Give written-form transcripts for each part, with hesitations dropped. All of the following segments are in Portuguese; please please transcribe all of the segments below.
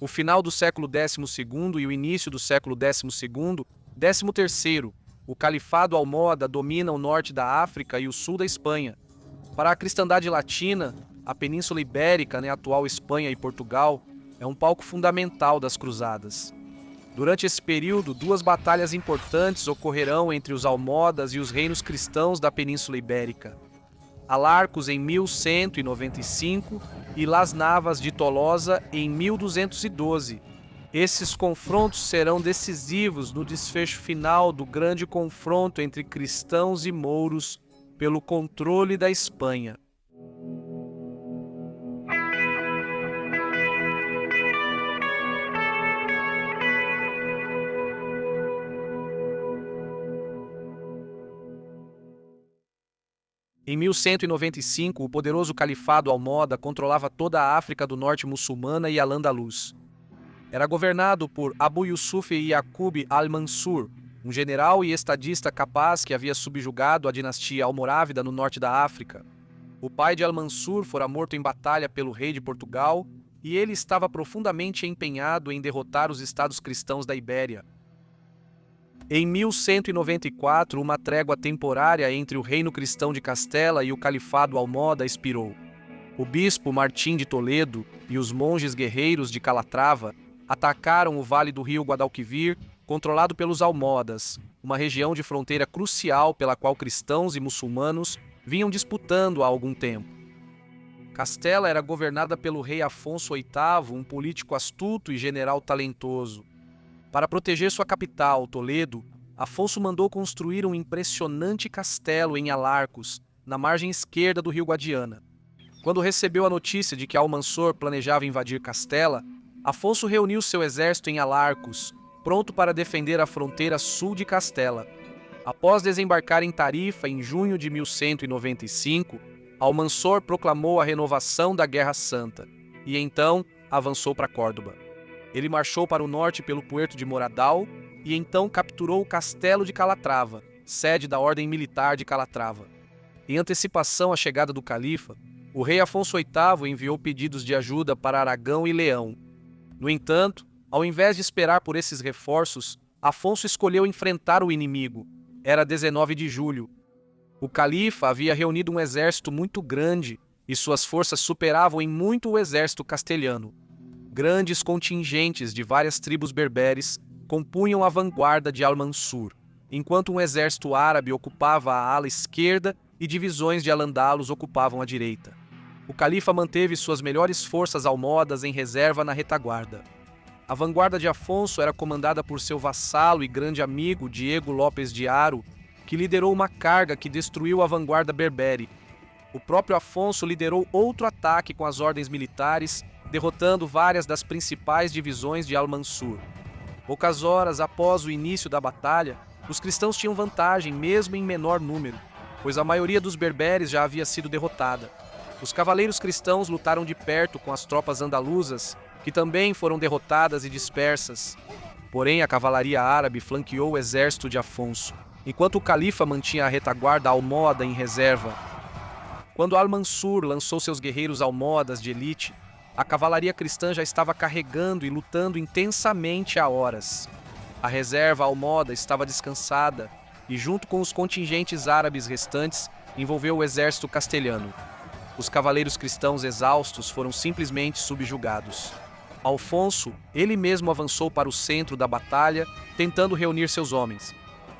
O final do século XII e o início do século XII, XIII, o Califado Almóada domina o norte da África e o sul da Espanha. Para a cristandade latina, a Península Ibérica, a atual Espanha e Portugal, é um palco fundamental das cruzadas. Durante esse período, duas batalhas importantes ocorrerão entre os almohadas e os reinos cristãos da Península Ibérica. Alarcos em 1195 e Las Navas de Tolosa em 1212. Esses confrontos serão decisivos no desfecho final do grande confronto entre cristãos e mouros pelo controle da Espanha. Em 1195, o poderoso Califado Almóda controlava toda a África do Norte muçulmana e Al-Andalus. Era governado por Abu Yusuf Yaqub al-Mansur, um general e estadista capaz que havia subjugado a dinastia almorávida no norte da África. O pai de al-Mansur fora morto em batalha pelo rei de Portugal e ele estava profundamente empenhado em derrotar os estados cristãos da Ibéria. Em 1194, uma trégua temporária entre o reino cristão de Castela e o Califado Almóda expirou. O bispo Martim de Toledo e os monges guerreiros de Calatrava atacaram o vale do rio Guadalquivir, controlado pelos almohadas, uma região de fronteira crucial pela qual cristãos e muçulmanos vinham disputando há algum tempo. Castela era governada pelo rei Afonso VIII, um político astuto e general talentoso. Para proteger sua capital, Toledo, Afonso mandou construir um impressionante castelo em Alarcos, na margem esquerda do rio Guadiana. Quando recebeu a notícia de que Almansor planejava invadir Castela, Afonso reuniu seu exército em Alarcos, pronto para defender a fronteira sul de Castela. Após desembarcar em Tarifa em junho de 1195, Almansor proclamou a renovação da Guerra Santa e então avançou para Córdoba. Ele marchou para o norte pelo Puerto de Moradal e então capturou o Castelo de Calatrava, sede da Ordem Militar de Calatrava. Em antecipação à chegada do califa, o rei Afonso VIII enviou pedidos de ajuda para Aragão e Leão. No entanto, ao invés de esperar por esses reforços, Afonso escolheu enfrentar o inimigo. Era 19 de julho. O califa havia reunido um exército muito grande e suas forças superavam em muito o exército castelhano. Grandes contingentes de várias tribos berberes compunham a vanguarda de Al-Mansur, enquanto um exército árabe ocupava a ala esquerda e divisões de Al-Andalus ocupavam a direita. O califa manteve suas melhores forças almohadas em reserva na retaguarda. A vanguarda de Afonso era comandada por seu vassalo e grande amigo Diego Lopes de Haro, que liderou uma carga que destruiu a vanguarda berbere. O próprio Afonso liderou outro ataque com as ordens militares, derrotando várias das principais divisões de Al-Mansur. Poucas horas após o início da batalha, os cristãos tinham vantagem mesmo em menor número, pois a maioria dos berberes já havia sido derrotada. Os cavaleiros cristãos lutaram de perto com as tropas andaluzas, que também foram derrotadas e dispersas. Porém, a cavalaria árabe flanqueou o exército de Afonso, enquanto o califa mantinha a retaguarda almohada em reserva. Quando Al-Mansur lançou seus guerreiros almohadas de elite, a cavalaria cristã já estava carregando e lutando intensamente há horas. A reserva almohada estava descansada e, junto com os contingentes árabes restantes, envolveu o exército castelhano. Os cavaleiros cristãos exaustos foram simplesmente subjugados. Alfonso, ele mesmo avançou para o centro da batalha, tentando reunir seus homens.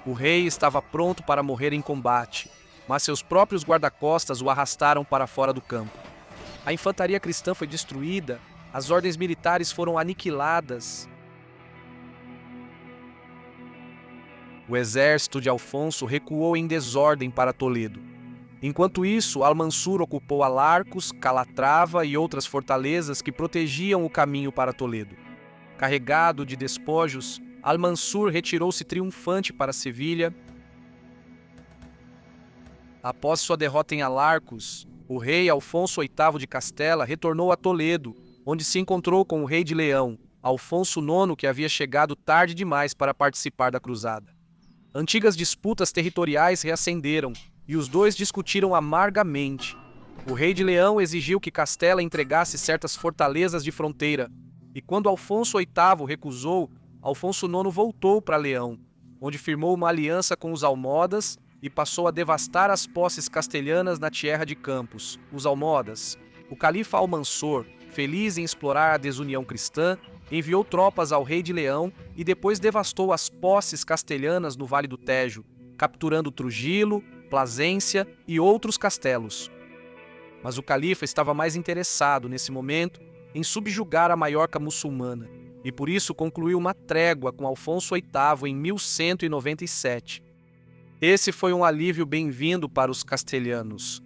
O rei estava pronto para morrer em combate, mas seus próprios guarda-costas o arrastaram para fora do campo. A infantaria cristã foi destruída, as ordens militares foram aniquiladas. O exército de Alfonso recuou em desordem para Toledo. Enquanto isso, Al-Mansur ocupou Alarcos, Calatrava e outras fortalezas que protegiam o caminho para Toledo. Carregado de despojos, Al-Mansur retirou-se triunfante para Sevilha. Após sua derrota em Alarcos, o rei Afonso VIII de Castela retornou a Toledo, onde se encontrou com o rei de Leão, Alfonso IX, que havia chegado tarde demais para participar da cruzada. Antigas disputas territoriais reacenderam, e os dois discutiram amargamente. O rei de Leão exigiu que Castela entregasse certas fortalezas de fronteira. E quando Alfonso VIII recusou, Alfonso IX voltou para Leão, onde firmou uma aliança com os almodas e passou a devastar as posses castelhanas na Tierra de Campos, os almodas. O califa Almansor, feliz em explorar a desunião cristã, enviou tropas ao rei de Leão e depois devastou as posses castelhanas no Vale do Tejo, capturando Trujillo, Plasência e outros castelos. Mas o califa estava mais interessado, nesse momento, em subjugar a Maiorca muçulmana, e por isso concluiu uma trégua com Alfonso VIII em 1197. Esse foi um alívio bem-vindo para os castelhanos.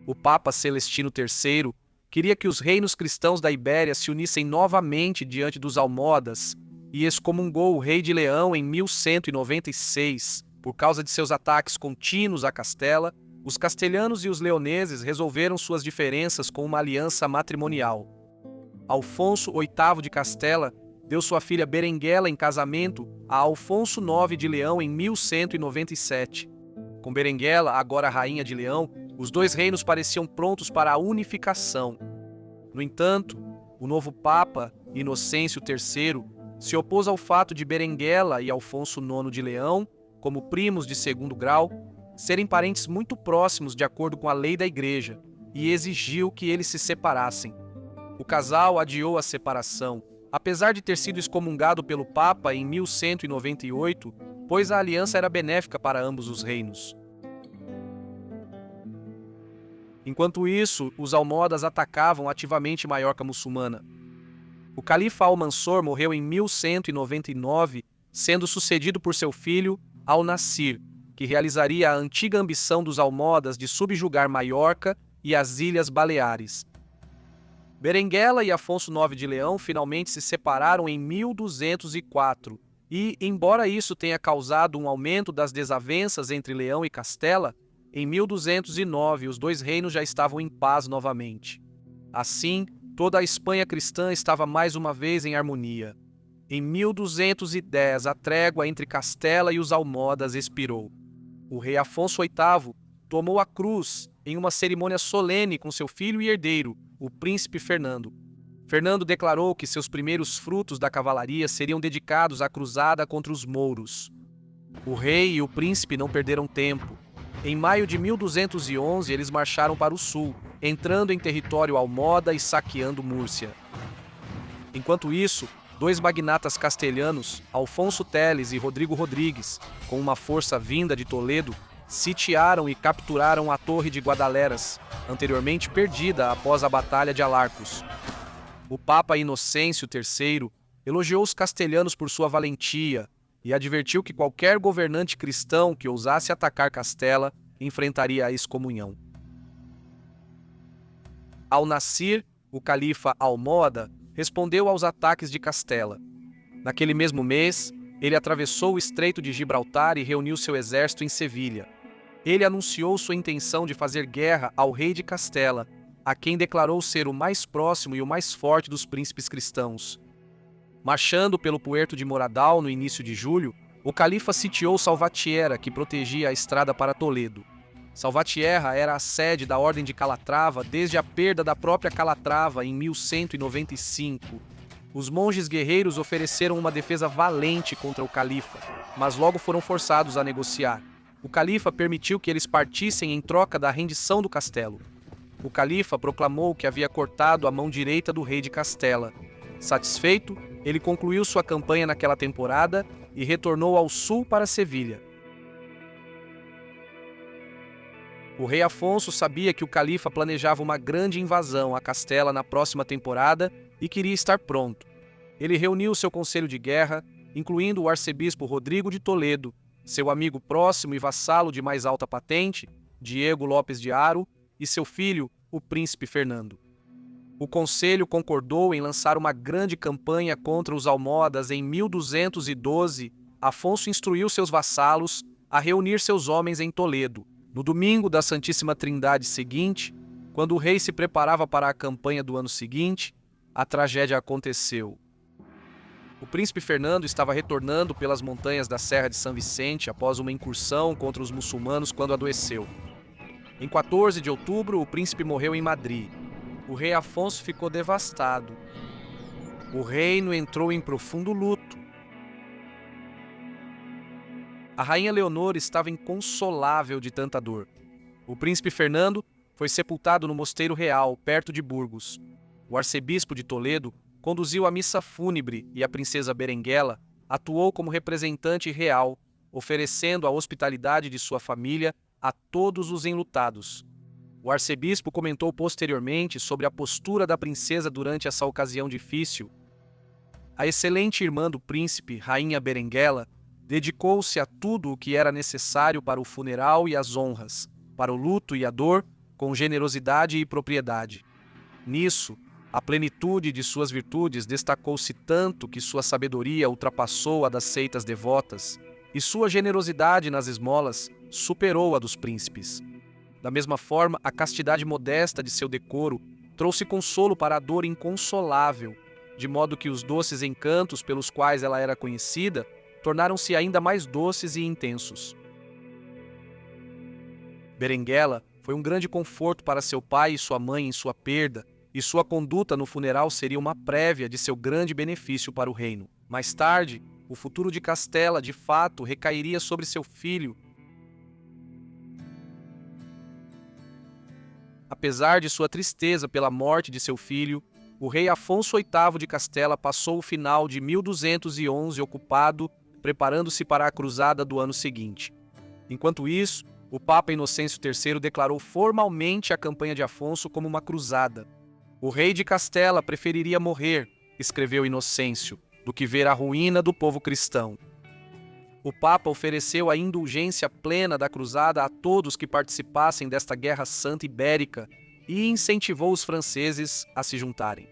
O Papa Celestino III queria que os reinos cristãos da Ibéria se unissem novamente diante dos almodas e excomungou o rei de Leão em 1196. Por causa de seus ataques contínuos a Castela, os castelhanos e os leoneses resolveram suas diferenças com uma aliança matrimonial. Alfonso VIII de Castela deu sua filha Berenguela em casamento a Alfonso IX de Leão em 1197. Com Berenguela, agora rainha de Leão, os dois reinos pareciam prontos para a unificação. No entanto, o novo Papa, Inocêncio III, se opôs ao fato de Berenguela e Alfonso IX de Leão, como primos de segundo grau, serem parentes muito próximos de acordo com a lei da Igreja, e exigiu que eles se separassem. O casal adiou a separação, apesar de ter sido excomungado pelo Papa em 1198, pois a aliança era benéfica para ambos os reinos. Enquanto isso, os almodas atacavam ativamente Maiorca muçulmana. O califa Almansor morreu em 1199, sendo sucedido por seu filho Al-Nasir, que realizaria a antiga ambição dos almodas de subjugar Maiorca e as Ilhas Baleares. Berenguela e Afonso IX de Leão finalmente se separaram em 1204 e, embora isso tenha causado um aumento das desavenças entre Leão e Castela, em 1209 os dois reinos já estavam em paz novamente. Assim, toda a Espanha cristã estava mais uma vez em harmonia. Em 1210, a trégua entre Castela e os almodas expirou. O rei Afonso VIII tomou a cruz em uma cerimônia solene com seu filho e herdeiro, o príncipe Fernando. Fernando declarou que seus primeiros frutos da cavalaria seriam dedicados à cruzada contra os mouros. O rei e o príncipe não perderam tempo. Em maio de 1211, eles marcharam para o sul, entrando em território almoda e saqueando Múrcia. Enquanto isso, dois magnatas castelhanos, Alfonso Teles e Rodrigo Rodrigues, com uma força vinda de Toledo, sitiaram e capturaram a Torre de Guadaleras, anteriormente perdida após a Batalha de Alarcos. O Papa Inocêncio III elogiou os castelhanos por sua valentia e advertiu que qualquer governante cristão que ousasse atacar Castela enfrentaria a excomunhão. Al-Nasir, o califa almohada, respondeu aos ataques de Castela. Naquele mesmo mês, ele atravessou o Estreito de Gibraltar e reuniu seu exército em Sevilha. Ele anunciou sua intenção de fazer guerra ao rei de Castela, a quem declarou ser o mais próximo e o mais forte dos príncipes cristãos. Marchando pelo Puerto de Moradal no início de julho, o califa sitiou Salvatierra, que protegia a estrada para Toledo. Salvatierra era a sede da Ordem de Calatrava desde a perda da própria Calatrava em 1195. Os monges guerreiros ofereceram uma defesa valente contra o califa, mas logo foram forçados a negociar. O califa permitiu que eles partissem em troca da rendição do castelo. O califa proclamou que havia cortado a mão direita do rei de Castela. Satisfeito, ele concluiu sua campanha naquela temporada e retornou ao sul para Sevilha. O rei Afonso sabia que o califa planejava uma grande invasão a Castela na próxima temporada e queria estar pronto. Ele reuniu seu conselho de guerra, incluindo o arcebispo Rodrigo de Toledo, seu amigo próximo e vassalo de mais alta patente, Diego Lopes de Haro, e seu filho, o príncipe Fernando. O conselho concordou em lançar uma grande campanha contra os almohadas em 1212. Afonso instruiu seus vassalos a reunir seus homens em Toledo. No domingo da Santíssima Trindade seguinte, quando o rei se preparava para a campanha do ano seguinte, a tragédia aconteceu. O príncipe Fernando estava retornando pelas montanhas da Serra de São Vicente após uma incursão contra os muçulmanos quando adoeceu. Em 14 de outubro, o príncipe morreu em Madrid. o rei Afonso ficou devastado. O reino entrou em profundo luto. A rainha Leonor estava inconsolável de tanta dor. O príncipe Fernando foi sepultado no Mosteiro Real, perto de Burgos. O arcebispo de Toledo conduziu a missa fúnebre e a princesa Berenguela atuou como representante real, oferecendo a hospitalidade de sua família a todos os enlutados. O arcebispo comentou posteriormente sobre a postura da princesa durante essa ocasião difícil. A excelente irmã do príncipe, rainha Berenguela, dedicou-se a tudo o que era necessário para o funeral e as honras, para o luto e a dor, com generosidade e propriedade. Nisso, a plenitude de suas virtudes destacou-se tanto que sua sabedoria ultrapassou a das seitas devotas, e sua generosidade nas esmolas superou a dos príncipes. Da mesma forma, a castidade modesta de seu decoro trouxe consolo para a dor inconsolável, de modo que os doces encantos pelos quais ela era conhecida tornaram-se ainda mais doces e intensos. Berenguela foi um grande conforto para seu pai e sua mãe em sua perda, e sua conduta no funeral seria uma prévia de seu grande benefício para o reino. Mais tarde, o futuro de Castela, de fato, recairia sobre seu filho. Apesar de sua tristeza pela morte de seu filho, o rei Afonso VIII de Castela passou o final de 1211 ocupado, preparando-se para a cruzada do ano seguinte. Enquanto isso, o Papa Inocêncio III declarou formalmente a campanha de Afonso como uma cruzada. O rei de Castela preferiria morrer, escreveu Inocêncio, do que ver a ruína do povo cristão. O Papa ofereceu a indulgência plena da cruzada a todos que participassem desta guerra santa ibérica e incentivou os franceses a se juntarem.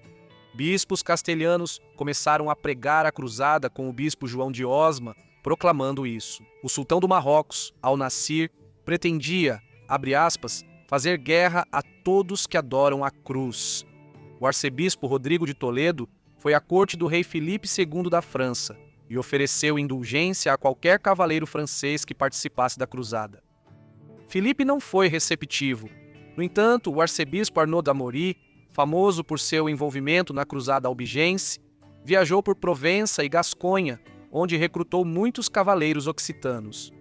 Bispos castelhanos começaram a pregar a cruzada com o bispo João de Osma, proclamando isso. O sultão do Marrocos, Al-Nassir, pretendia, abre aspas, fazer guerra a todos que adoram a cruz. O arcebispo Rodrigo de Toledo foi à corte do rei Filipe II da França e ofereceu indulgência a qualquer cavaleiro francês que participasse da cruzada. Filipe não foi receptivo. No entanto, o arcebispo Arnaud d'Amaury, famoso por seu envolvimento na cruzada albigense, viajou por Provença e Gasconha, onde recrutou muitos cavaleiros occitanos.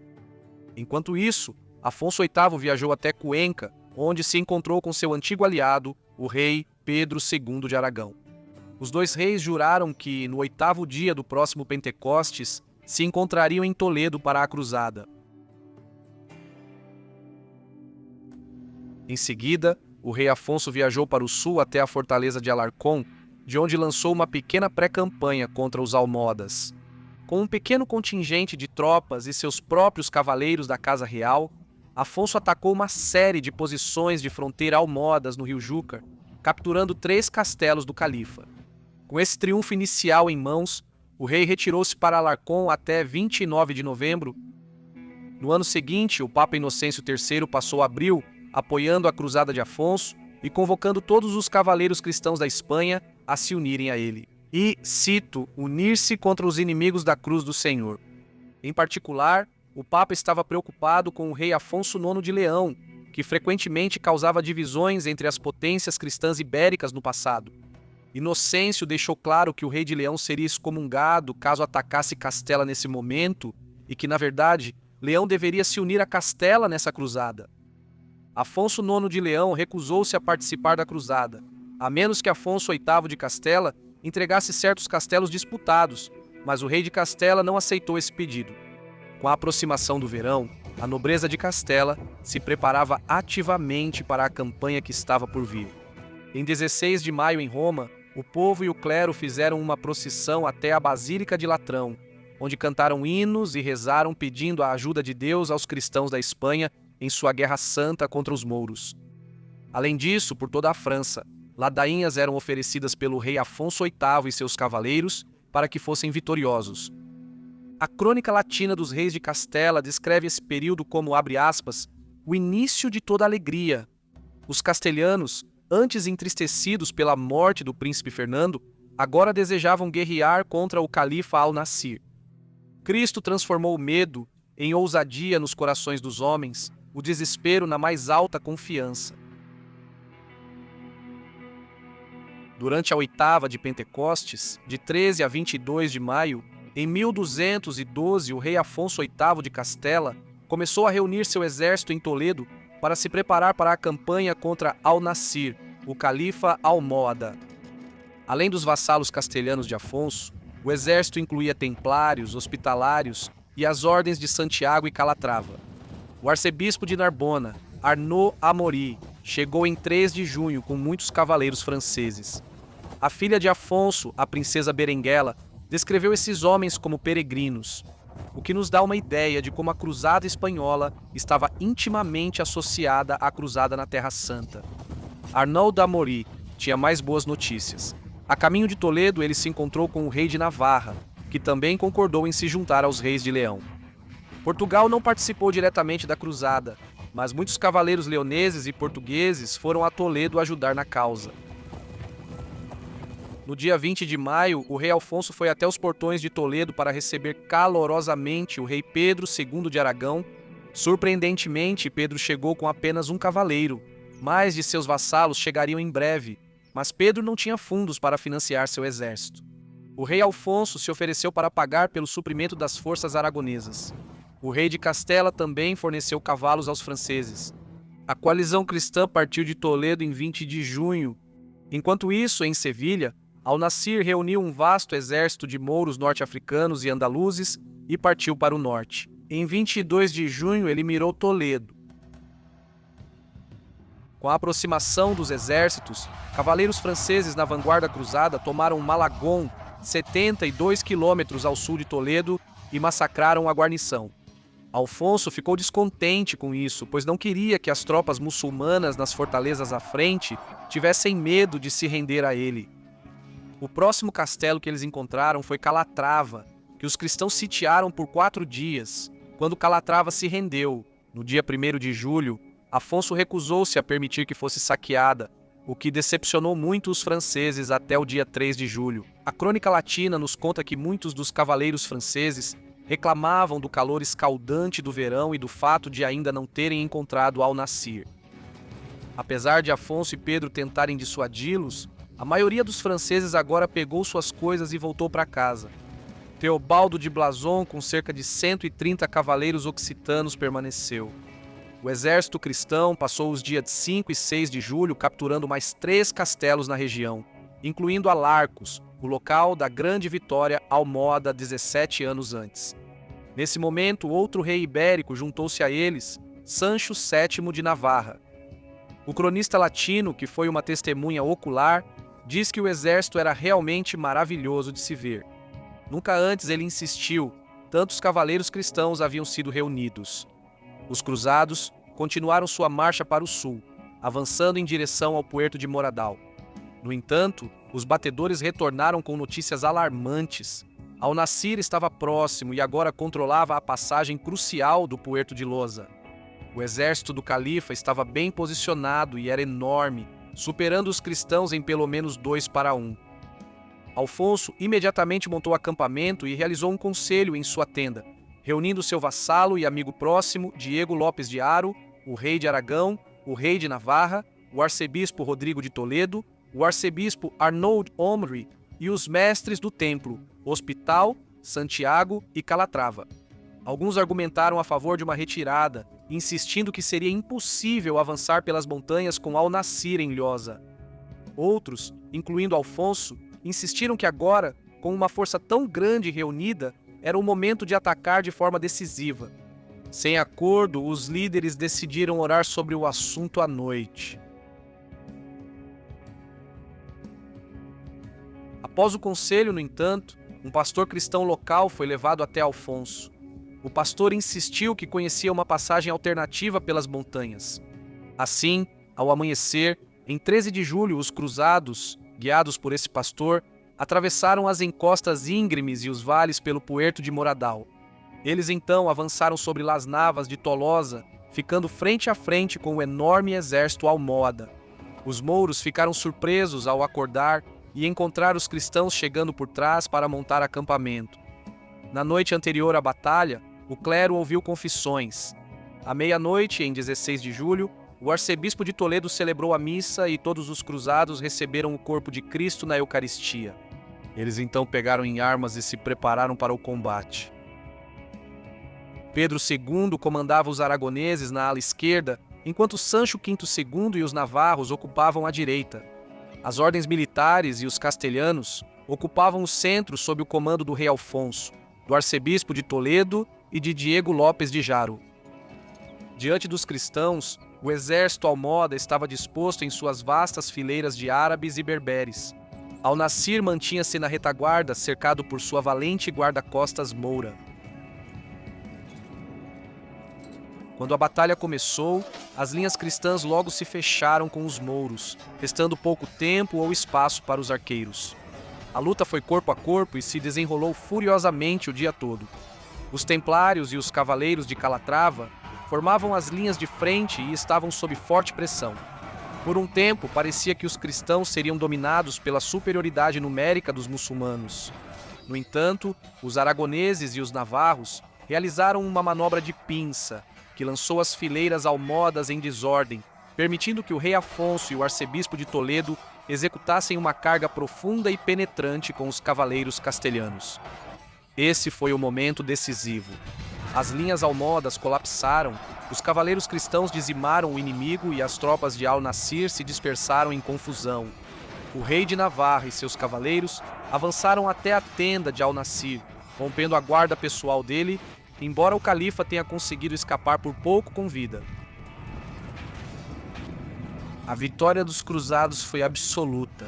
Enquanto isso, Afonso VIII viajou até Cuenca, onde se encontrou com seu antigo aliado, o rei Pedro II de Aragão. Os dois reis juraram que, no 8º dia do próximo Pentecostes, se encontrariam em Toledo para a cruzada. Em seguida, o rei Afonso viajou para o sul até a fortaleza de Alarcón, de onde lançou uma pequena pré-campanha contra os almohadas. Com um pequeno contingente de tropas e seus próprios cavaleiros da Casa Real, Afonso atacou uma série de posições de fronteira almohadas no rio Júcar, capturando 3 castelos do califa. Com esse triunfo inicial em mãos, o rei retirou-se para Alarcón até 29 de novembro. No ano seguinte, o Papa Inocêncio III passou abril apoiando a cruzada de Afonso e convocando todos os cavaleiros cristãos da Espanha a se unirem a ele. E, cito, unir-se contra os inimigos da cruz do Senhor. Em particular, o Papa estava preocupado com o rei Afonso IX de Leão, que frequentemente causava divisões entre as potências cristãs ibéricas no passado. Inocêncio deixou claro que o rei de Leão seria excomungado caso atacasse Castela nesse momento e que, na verdade, Leão deveria se unir a Castela nessa cruzada. Afonso IX de Leão recusou-se a participar da cruzada, a menos que Afonso VIII de Castela entregasse certos castelos disputados, mas o rei de Castela não aceitou esse pedido. Com a aproximação do verão, a nobreza de Castela se preparava ativamente para a campanha que estava por vir. Em 16 de maio, em Roma, o povo e o clero fizeram uma procissão até a Basílica de Latrão, onde cantaram hinos e rezaram pedindo a ajuda de Deus aos cristãos da Espanha em sua guerra santa contra os mouros. Além disso, por toda a França, ladainhas eram oferecidas pelo rei Afonso VIII e seus cavaleiros para que fossem vitoriosos. A crônica latina dos reis de Castela descreve esse período como, abre aspas, o início de toda alegria. Os castelhanos, antes entristecidos pela morte do príncipe Fernando, agora desejavam guerrear contra o califa Al-Nassir. Cristo transformou o medo em ousadia nos corações dos homens, o desespero na mais alta confiança. Durante a oitava de Pentecostes, de 13 a 22 de maio, em 1212, o rei Afonso VIII de Castela começou a reunir seu exército em Toledo para se preparar para a campanha contra Al-Nasir, o califa almóada. Além dos vassalos castelhanos de Afonso, o exército incluía templários, hospitalários e as ordens de Santiago e Calatrava. O arcebispo de Narbona, Arnaud Amaury, chegou em 3 de junho com muitos cavaleiros franceses. A filha de Afonso, a princesa Berenguela, descreveu esses homens como peregrinos, o que nos dá uma ideia de como a cruzada espanhola estava intimamente associada à cruzada na Terra Santa. Arnaud Amaury tinha mais boas notícias. A caminho de Toledo, ele se encontrou com o rei de Navarra, que também concordou em se juntar aos reis de Leão. Portugal não participou diretamente da cruzada, mas muitos cavaleiros leoneses e portugueses foram a Toledo ajudar na causa. No dia 20 de maio, o rei Afonso foi até os portões de Toledo para receber calorosamente o rei Pedro II de Aragão. Surpreendentemente, Pedro chegou com apenas um cavaleiro. Mais de seus vassalos chegariam em breve, mas Pedro não tinha fundos para financiar seu exército. O rei Afonso se ofereceu para pagar pelo suprimento das forças aragonesas. O rei de Castela também forneceu cavalos aos franceses. A coalizão cristã partiu de Toledo em 20 de junho. Enquanto isso, em Sevilha, Al-Nasir reuniu um vasto exército de mouros norte-africanos e andaluzes e partiu para o norte. Em 22 de junho, ele mirou Toledo. Com a aproximação dos exércitos, cavaleiros franceses na vanguarda cruzada tomaram Malagon, 72 quilômetros ao sul de Toledo, e massacraram a guarnição. Afonso ficou descontente com isso, pois não queria que as tropas muçulmanas nas fortalezas à frente tivessem medo de se render a ele. O próximo castelo que eles encontraram foi Calatrava, que os cristãos sitiaram por 4 dias. Quando Calatrava se rendeu, no dia 1º de julho, Afonso recusou-se a permitir que fosse saqueada, o que decepcionou muito os franceses até o dia 3 de julho. A crônica latina nos conta que muitos dos cavaleiros franceses reclamavam do calor escaldante do verão e do fato de ainda não terem encontrado Al-Nasir. Apesar de Afonso e Pedro tentarem dissuadi-los, a maioria dos franceses agora pegou suas coisas e voltou para casa. Teobaldo de Blason, com cerca de 130 cavaleiros occitanos, permaneceu. O exército cristão passou os dias 5 e 6 de julho capturando mais 3 castelos na região, incluindo Alarcos, o local da grande vitória almóada 17 anos antes. Nesse momento, outro rei ibérico juntou-se a eles, Sancho VII de Navarra. O cronista latino, que foi uma testemunha ocular, diz que o exército era realmente maravilhoso de se ver. Nunca antes, ele insistiu, tantos cavaleiros cristãos haviam sido reunidos. Os cruzados continuaram sua marcha para o sul, avançando em direção ao puerto de Moradal. No entanto, os batedores retornaram com notícias alarmantes. Al-Nasir estava próximo e agora controlava a passagem crucial do puerto de Loza. O exército do califa estava bem posicionado e era enorme, superando os cristãos em pelo menos 2-1. Afonso imediatamente montou acampamento e realizou um conselho em sua tenda, reunindo seu vassalo e amigo próximo, Diego Lopes de Haro, o rei de Aragão, o rei de Navarra, o arcebispo Rodrigo de Toledo, o arcebispo Arnaud Amaury e os mestres do templo, Hospital, Santiago e Calatrava. Alguns argumentaram a favor de uma retirada, insistindo que seria impossível avançar pelas montanhas com Al-Nasir em Lhosa. Outros, incluindo Afonso, insistiram que agora, com uma força tão grande reunida, era o momento de atacar de forma decisiva. Sem acordo, os líderes decidiram orar sobre o assunto à noite. Após o conselho, no entanto, um pastor cristão local foi levado até Afonso. O pastor insistiu que conhecia uma passagem alternativa pelas montanhas. Assim, ao amanhecer, em 13 de julho, os cruzados, guiados por esse pastor, atravessaram as encostas íngremes e os vales pelo puerto de Moradal. Eles então avançaram sobre Las Navas de Tolosa, ficando frente a frente com o enorme exército almóada. Os mouros ficaram surpresos ao acordar e encontrar os cristãos chegando por trás para montar acampamento. Na noite anterior à batalha, o clero ouviu confissões. À meia-noite, em 16 de julho, O arcebispo de Toledo celebrou a missa e todos os cruzados receberam o corpo de Cristo na Eucaristia. Eles então pegaram em armas e se prepararam para o combate. Pedro II comandava os aragoneses na ala esquerda, enquanto Sancho V II e os navarros ocupavam a direita. As ordens militares e os castelhanos ocupavam o centro sob o comando do rei Alfonso, do arcebispo de Toledo e de Diego Lopes de Haro. Diante dos cristãos, o exército almohada estava disposto em suas vastas fileiras de árabes e berberes. Al-Nassir mantinha-se na retaguarda, cercado por sua valente guarda-costas moura. Quando a batalha começou, as linhas cristãs logo se fecharam com os mouros, restando pouco tempo ou espaço para os arqueiros. A luta foi corpo a corpo e se desenrolou furiosamente o dia todo. Os templários e os cavaleiros de Calatrava formavam as linhas de frente e estavam sob forte pressão. Por um tempo, parecia que os cristãos seriam dominados pela superioridade numérica dos muçulmanos. No entanto, os aragoneses e os navarros realizaram uma manobra de pinça, que lançou as fileiras almohadas em desordem, permitindo que o rei Afonso e o arcebispo de Toledo executassem uma carga profunda e penetrante com os cavaleiros castelhanos. Esse foi o momento decisivo. As linhas almohadas colapsaram, os cavaleiros cristãos dizimaram o inimigo e as tropas de Al-Nassir se dispersaram em confusão. O rei de Navarra e seus cavaleiros avançaram até a tenda de Al-Nassir, rompendo a guarda pessoal dele, embora o califa tenha conseguido escapar por pouco com vida. A vitória dos cruzados foi absoluta.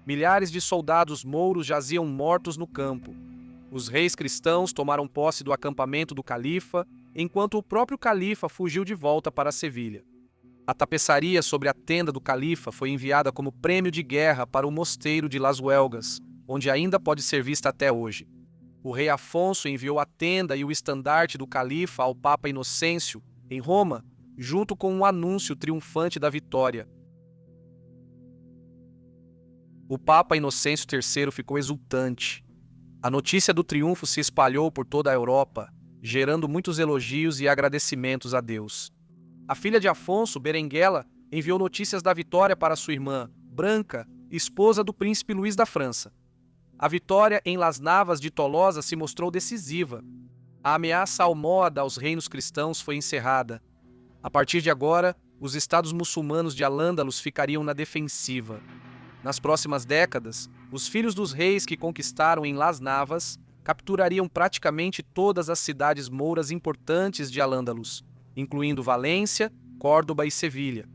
Milhares de soldados mouros jaziam mortos no campo. Os reis cristãos tomaram posse do acampamento do califa, enquanto o próprio califa fugiu de volta para Sevilha. A tapeçaria sobre a tenda do califa foi enviada como prêmio de guerra para o mosteiro de Las Huelgas, onde ainda pode ser vista até hoje. O rei Afonso enviou a tenda e o estandarte do califa ao Papa Inocêncio, em Roma, junto com um anúncio triunfante da vitória. O Papa Inocêncio III ficou exultante. A notícia do triunfo se espalhou por toda a Europa, gerando muitos elogios e agradecimentos a Deus. A filha de Afonso, Berenguela, enviou notícias da vitória para sua irmã, Branca, esposa do príncipe Luís da França. A vitória em Las Navas de Tolosa se mostrou decisiva. A ameaça almohada aos reinos cristãos foi encerrada. A partir de agora, os estados muçulmanos de Al-Ândalus ficariam na defensiva. Nas próximas décadas, os filhos dos reis que conquistaram em Las Navas capturariam praticamente todas as cidades mouras importantes de Al-Ândalus, incluindo Valência, Córdoba e Sevilha.